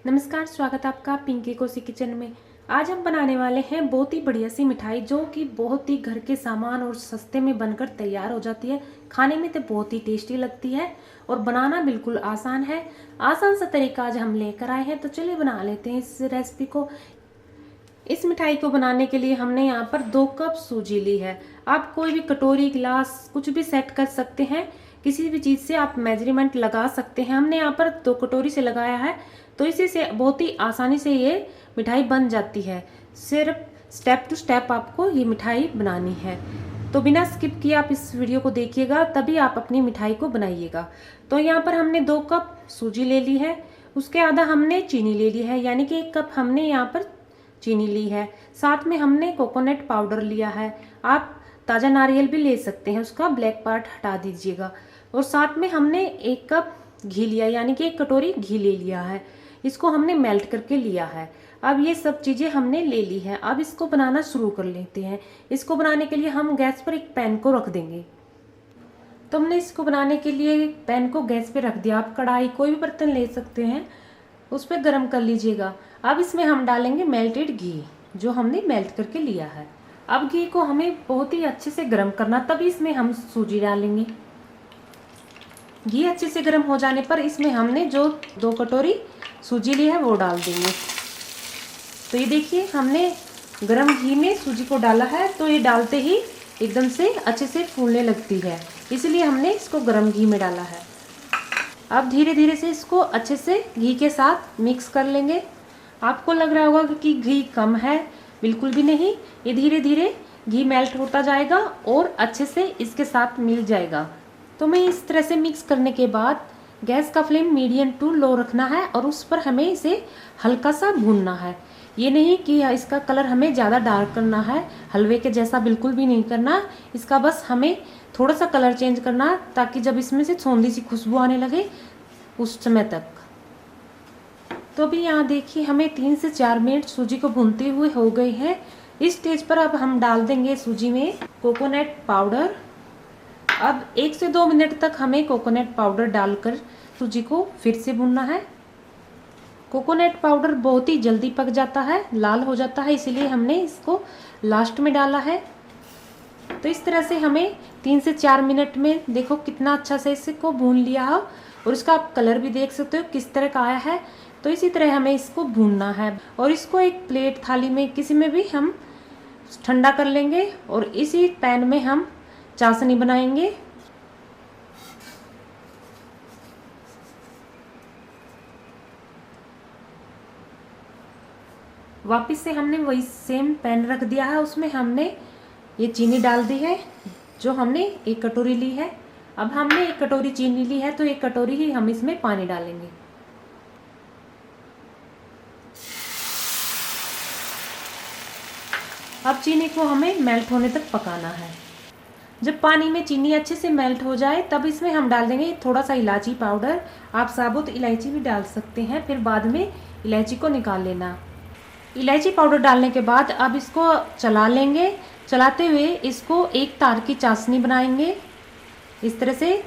नमस्कार, स्वागत है आपका पिंकी कोसी किचन में। आज हम बनाने वाले हैं बहुत ही बढ़िया सी मिठाई जो कि बहुत ही घर के सामान और सस्ते में बनकर तैयार हो जाती है। खाने में तो बहुत ही टेस्टी लगती है और बनाना बिल्कुल आसान है। आसान सा तरीका आज हम लेकर आए हैं, तो चलिए बना लेते हैं इस रेसिपी को। इस मिठाई को बनाने के लिए हमने यहाँ पर 2 कप सूजी ली है। आप कोई भी कटोरी, गिलास कुछ भी सेट कर सकते हैं। किसी भी चीज़ से आप मेजरमेंट लगा सकते हैं। हमने यहाँ पर 2 कटोरी से लगाया है, तो इसी से बहुत ही आसानी से ये मिठाई बन जाती है। सिर्फ स्टेप टू स्टेप आपको ये मिठाई बनानी है, तो बिना स्किप किए आप इस वीडियो को देखिएगा, तभी आप अपनी मिठाई को बनाइएगा। तो यहाँ पर हमने 2 कप सूजी ले ली है, उसके आधा हमने चीनी ले ली है, यानी कि 1 कप हमने यहाँ पर चीनी ली है। साथ में हमने कोकोनट पाउडर लिया है। आप ताज़ा नारियल भी ले सकते हैं, उसका ब्लैक पार्ट हटा दीजिएगा। और साथ में हमने 1 कप घी लिया, यानी कि 1 कटोरी घी ले लिया है। इसको हमने मेल्ट करके लिया है। अब ये सब चीज़ें हमने ले ली है। अब इसको बनाना शुरू कर लेते हैं। इसको बनाने के लिए हम गैस पर एक पैन को रख देंगे। तो हमने इसको बनाने के लिए पैन को गैस पे रख दिया। आप कढ़ाई, कोई भी बर्तन ले सकते हैं, उस पर गर्म कर लीजिएगा। अब इसमें हम डालेंगे मेल्टेड घी, जो हमने मेल्ट करके लिया है। अब घी को हमें बहुत ही अच्छे से गर्म करना, तभी इसमें हम सूजी डालेंगे। घी अच्छे से गर्म हो जाने पर इसमें हमने जो 2 कटोरी सूजी ली है वो डाल देंगे। तो ये देखिए, हमने गर्म घी में सूजी को डाला है, तो ये डालते ही एकदम से अच्छे से फूलने लगती है, इसलिए हमने इसको गर्म घी में डाला है। अब धीरे धीरे से इसको अच्छे से घी के साथ मिक्स कर लेंगे। आपको लग रहा होगा कि घी कम है, बिल्कुल भी नहीं। ये धीरे धीरे घी मेल्ट होता जाएगा और अच्छे से इसके साथ मिल जाएगा। तो मैं इस तरह से मिक्स करने के बाद गैस का फ्लेम मीडियम टू लो रखना है और उस पर हमें इसे हल्का सा भूनना है। ये नहीं कि इसका कलर हमें ज़्यादा डार्क करना है, हलवे के जैसा बिल्कुल भी नहीं करना। इसका बस हमें थोड़ा सा कलर चेंज करना, ताकि जब इसमें से सौंधी सी खुशबू आने लगे उस समय तक। तो अभी यहाँ देखिए, हमें 3 से 4 मिनट सूजी को भूनते हुए हो गए हैं। इस स्टेज पर अब हम डाल देंगे सूजी में कोकोनट पाउडर। अब 1 से 2 मिनट तक हमें कोकोनट पाउडर डालकर सूजी को फिर से भूनना है। कोकोनट पाउडर बहुत ही जल्दी पक जाता है, लाल हो जाता है, इसीलिए हमने इसको लास्ट में डाला है। तो इस तरह से हमें 3 से 4 मिनट में देखो कितना अच्छा से इसको भून लिया है, और इसका आप कलर भी देख सकते हो किस तरह का आया है। तो इसी तरह हमें इसको भूनना है और इसको एक प्लेट, थाली में, किसी में भी हम ठंडा कर लेंगे और इसी पैन में हम चाशनी बनाएंगे। वापस से हमने वही सेम पैन रख दिया है, उसमें हमने ये चीनी डाल दी है जो हमने 1 कटोरी ली है। अब हमने 1 कटोरी चीनी ली है, तो 1 कटोरी ही हम इसमें पानी डालेंगे। अब चीनी को हमें मेल्ट होने तक पकाना है। जब पानी में चीनी अच्छे से मेल्ट हो जाए, तब इसमें हम डाल देंगे थोड़ा सा इलायची पाउडर। आप साबुत इलायची भी डाल सकते हैं, फिर बाद में इलायची को निकाल लेना। इलायची पाउडर डालने के बाद अब इसको चला लेंगे। चलाते हुए इसको एक तार की चाशनी बनाएंगे इस तरह से।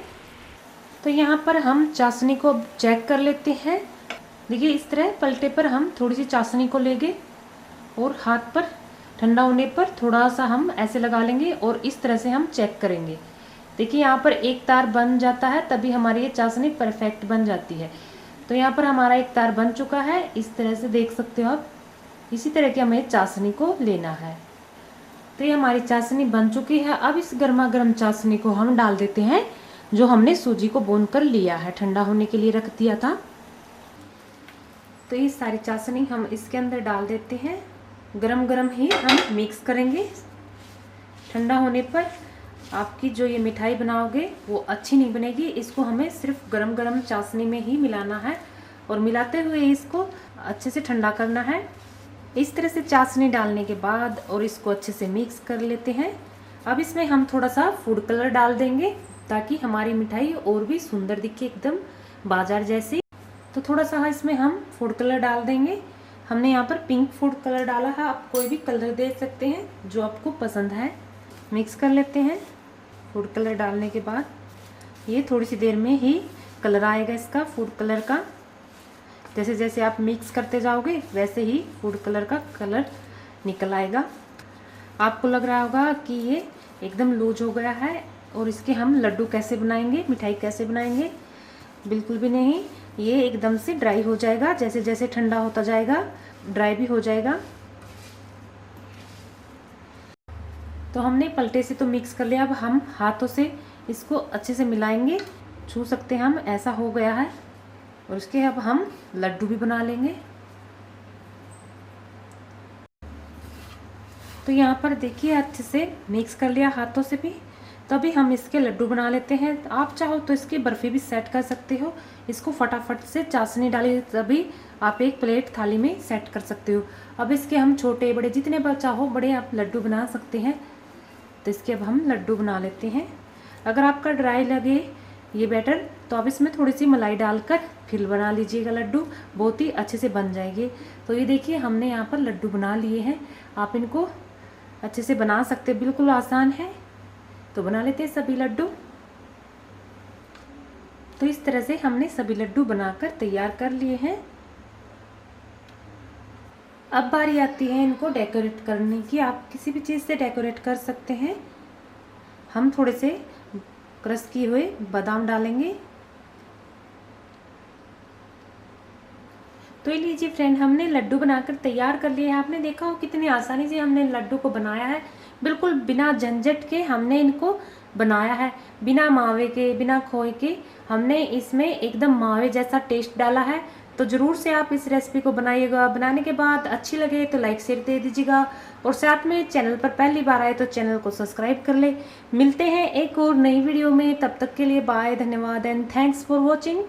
तो यहाँ पर हम चाशनी को चेक कर लेते हैं। देखिए, इस तरह पलटे पर हम थोड़ी सी चाशनी को लेंगे और हाथ पर ठंडा होने पर थोड़ा सा हम ऐसे लगा लेंगे और इस तरह से हम चेक करेंगे। देखिए, यहाँ पर एक तार बन जाता है, तभी हमारी ये चाशनी परफेक्ट बन जाती है। तो यहाँ पर हमारा एक तार बन चुका है, इस तरह से देख सकते हो आप। इसी तरह की हमें चाशनी को लेना है। तो ये हमारी चाशनी बन चुकी है। अब इस गर्मा गर्म चाशनी को हम डाल देते हैं, जो हमने सूजी को भून कर लिया है, ठंडा होने के लिए रख दिया था। तो ये सारी चाशनी हम इसके अंदर डाल देते हैं। गरम गरम ही हम मिक्स करेंगे। ठंडा होने पर आपकी जो ये मिठाई बनाओगे वो अच्छी नहीं बनेगी। इसको हमें सिर्फ गरम गरम चाशनी में ही मिलाना है और मिलाते हुए इसको अच्छे से ठंडा करना है। इस तरह से चाशनी डालने के बाद और इसको अच्छे से मिक्स कर लेते हैं। अब इसमें हम थोड़ा सा फूड कलर डाल देंगे, ताकि हमारी मिठाई और भी सुंदर दिखे, एकदम बाजार जैसी। तो थोड़ा सा इसमें हम फूड कलर डाल देंगे। हमने यहाँ पर पिंक फूड कलर डाला है, आप कोई भी कलर दे सकते हैं जो आपको पसंद है। मिक्स कर लेते हैं। फूड कलर डालने के बाद ये थोड़ी सी देर में ही कलर आएगा इसका, फूड कलर का। जैसे जैसे आप मिक्स करते जाओगे वैसे ही फूड कलर का कलर निकल आएगा। आपको लग रहा होगा कि ये एकदम लूज हो गया है और इसके हम लड्डू कैसे बनाएंगे, मिठाई कैसे बनाएंगे, बिल्कुल भी नहीं। ये एकदम से ड्राई हो जाएगा, जैसे जैसे ठंडा होता जाएगा ड्राई भी हो जाएगा। तो हमने पलटे से तो मिक्स कर लिया, अब हम हाथों से इसको अच्छे से मिलाएंगे। छू सकते हैं हम, ऐसा हो गया है। और इसके अब हम लड्डू भी बना लेंगे। तो यहाँ पर देखिए अच्छे से मिक्स कर लिया हाथों से भी। तो अभी हम इसके लड्डू बना लेते हैं। आप चाहो तो इसकी बर्फ़ी भी सेट कर सकते हो। इसको फटाफट से चाशनी डाली तभी आप एक प्लेट थाली में सेट कर सकते हो। अब इसके हम छोटे बड़े जितने चाहो बड़े आप लड्डू बना सकते हैं। तो इसके अब हम लड्डू बना लेते हैं। अगर आपका ड्राई लगे ये बैटर तो आप इसमें थोड़ी सी मलाई डालकर फिर बना लीजिएगा लड्डू, बहुत ही अच्छे से बन जाएंगे। तो ये देखिए हमने यहाँ पर लड्डू बना लिए हैं। आप इनको अच्छे से बना सकते हैं, बिल्कुल आसान है। तो बना लेते हैं सभी लड्डू। तो इस तरह से हमने सभी लड्डू बनाकर तैयार कर लिए हैं। अब बारी आती है इनको डेकोरेट करने की। आप किसी भी चीज़ से डेकोरेट कर सकते हैं। हम थोड़े से क्रश किए हुए बादाम डालेंगे। तो ये लीजिए फ्रेंड, हमने लड्डू बनाकर तैयार कर लिए हैं। आपने देखा हो कितनी आसानी से हमने लड्डू को बनाया है, बिल्कुल बिना झंझट के हमने इनको बनाया है, बिना मावे के बिना खोए के। हमने इसमें एकदम मावे जैसा टेस्ट डाला है। तो ज़रूर से आप इस रेसिपी को बनाइएगा। बनाने के बाद अच्छी लगे तो लाइक शेयर दे दीजिएगा और साथ में चैनल पर पहली बार आए तो चैनल को सब्सक्राइब कर ले। मिलते हैं एक और नई वीडियो में, तब तक के लिए बाय, धन्यवाद एंड थैंक्स फॉर वॉचिंग।